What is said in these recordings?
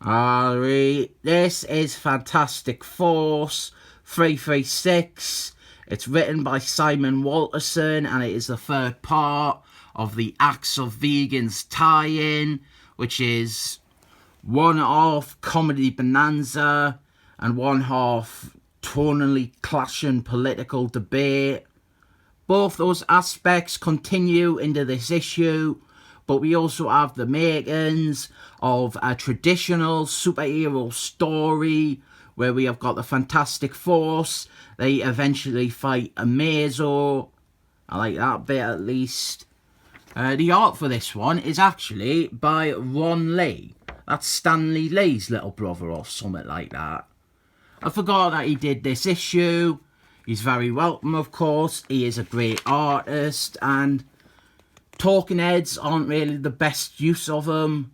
This is Fantastic Force 336. It's written by Simon Walterson, and it is the third part of the Acts of Vegans tie-in, which is one half comedy bonanza and one half tonally clashing political debate. Both those aspects continue into this issue, but we also have the makings of a traditional superhero story where we have got the Fantastic Force. They eventually fight a Mazo. I like that bit at least. The art for this one is actually by Ron Lee. That's Stanley Lee's little brother or something like that. I forgot that he did this issue. He's very welcome, of course. He is a great artist, and talking heads aren't really the best use of them.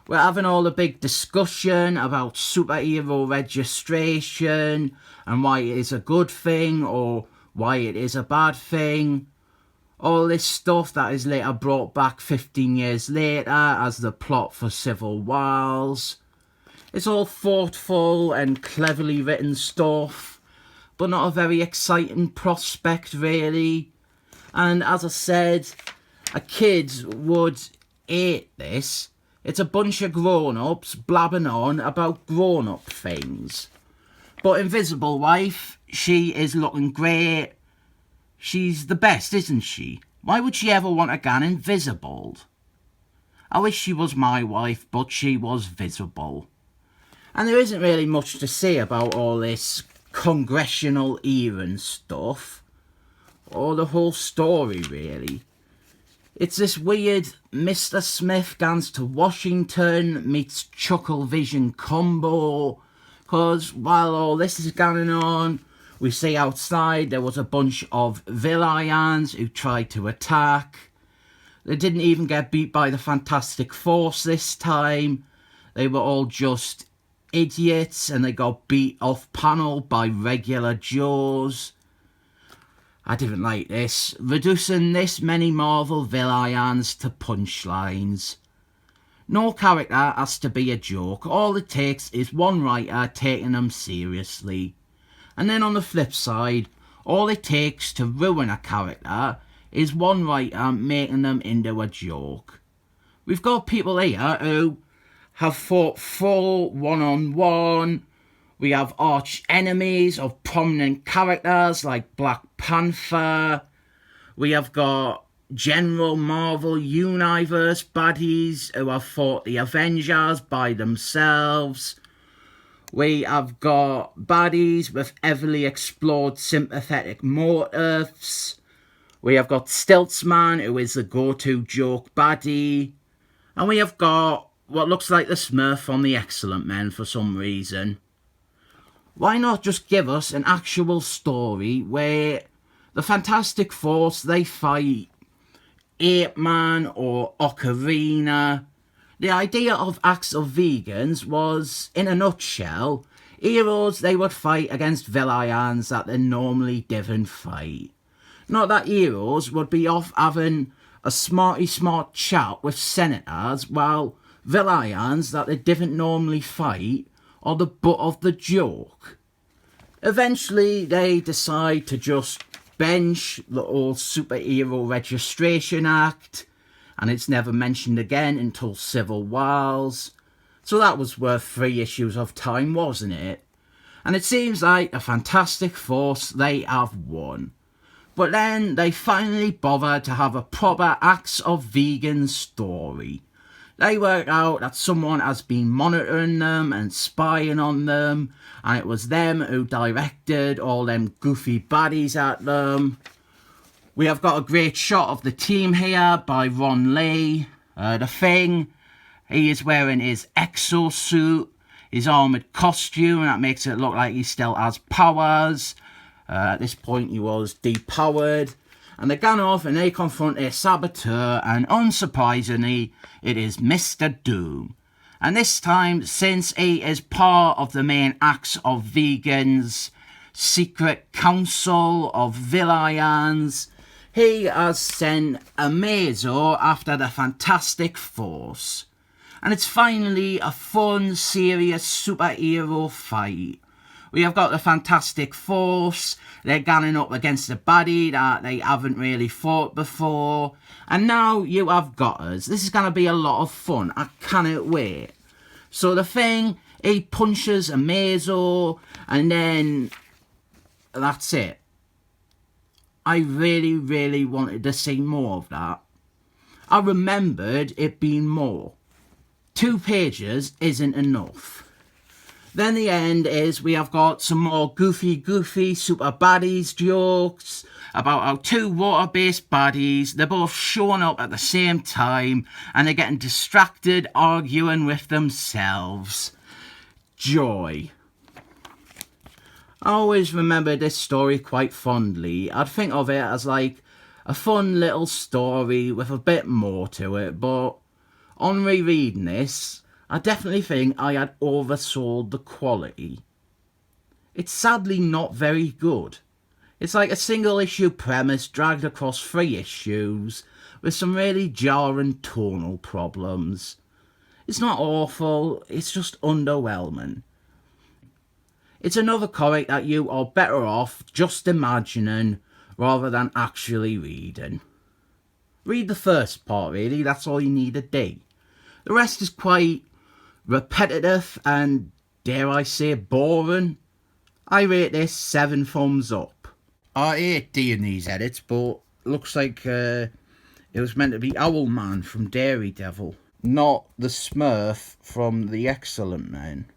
We're having all the big discussion about superhero registration and why it is a good thing or why it is a bad thing. All this stuff that is later brought back 15 years later as the plot for Civil Wars. It's all thoughtful and cleverly written stuff, but not a very exciting prospect really. And as I said, a kid would hate this. It's a bunch of grown-ups blabbing on about grown-up things. But Invisible Wife, she is looking great. She's the best, isn't she? Why would she ever want to get invisible? I wish she was my wife, but she was visible. And there isn't really much to say about all this congressional era and stuff, or the whole story really. It's this weird Mr. Smith Gans to Washington meets Chuckle Vision combo, because while all this is going on, we see outside there was a bunch of villains who tried to attack. They didn't even get beat by the Fantastic Force this time. They were all just idiots, and they got beat off panel by regular Joes. I didn't like this, reducing this many Marvel villains to punchlines. No character has to be a joke. All it takes is one writer taking them seriously. And then on the flip side, all it takes to ruin a character is one writer making them into a joke. We've got people here who have fought full one-on-one. We have arch enemies of prominent characters like Black Panther. We have got general Marvel Universe baddies who have fought the Avengers by themselves. We have got baddies with heavily explored sympathetic motives. We have got stilt-man, who is the go-to joke baddie. And we have got what looks like the Smurf from the Excellent Men for some reason. Why not just give us an actual story where the Fantastic Force, they fight Ape Man or Ocarina? The idea of Acts of Vegans was, in a nutshell, heroes, they would fight against villains that they normally didn't fight. Not that heroes would be off having a smarty smart chat with senators while villains that they didn't normally fight are the butt of the joke. Eventually they decide to just bench the old Superhero Registration Act, and it's never mentioned again until Civil Wars. So that was worth 3 issues of time, wasn't it? And it seems like the Fantastic Force, they have won. But then they finally bothered to have a proper Acts of Vegans story. They work out that someone has been monitoring them and spying on them, and it was them who directed all them goofy baddies at them. We have got a great shot of the team here by Ron Lee. The Thing, he is wearing his exosuit, his armoured costume, and that makes it look like he still has powers. At this point he was depowered. And they go off and they confront a saboteur, and unsurprisingly, it is Mr. Doom. And this time, since he is part of the main Acts of Vegans secret council of villains, he has sent a Mazo after the Fantastic Force. And it's finally a fun, serious superhero fight. We have got the Fantastic Force. They're gunning up against a baddie that they haven't really fought before. And now you have got us. This is going to be a lot of fun. I cannot wait. So the Thing, he punches a Mazo, and then that's it. I really, really wanted to see more of that. I remembered it being more. 2 pages isn't enough. Then the end is we have got some more goofy super baddies jokes about how 2 water-based baddies, they're both showing up at the same time and they're getting distracted arguing with themselves. Joy. I always remember this story quite fondly. I'd think of it as like a fun little story with a bit more to it, but on rereading this, I definitely think I had oversold the quality. It's sadly not very good. It's like a single issue premise dragged across 3 issues with some really jarring tonal problems. It's not awful, it's just underwhelming. It's another comic that you are better off just imagining rather than actually reading. Read the first part really, that's all you need to do. The rest is quite repetitive and, dare I say, boring. I rate this 7 thumbs up. I hate doing these edits, but looks like it was meant to be Owlman from Daredevil, not the Smurf from the Excellent Man.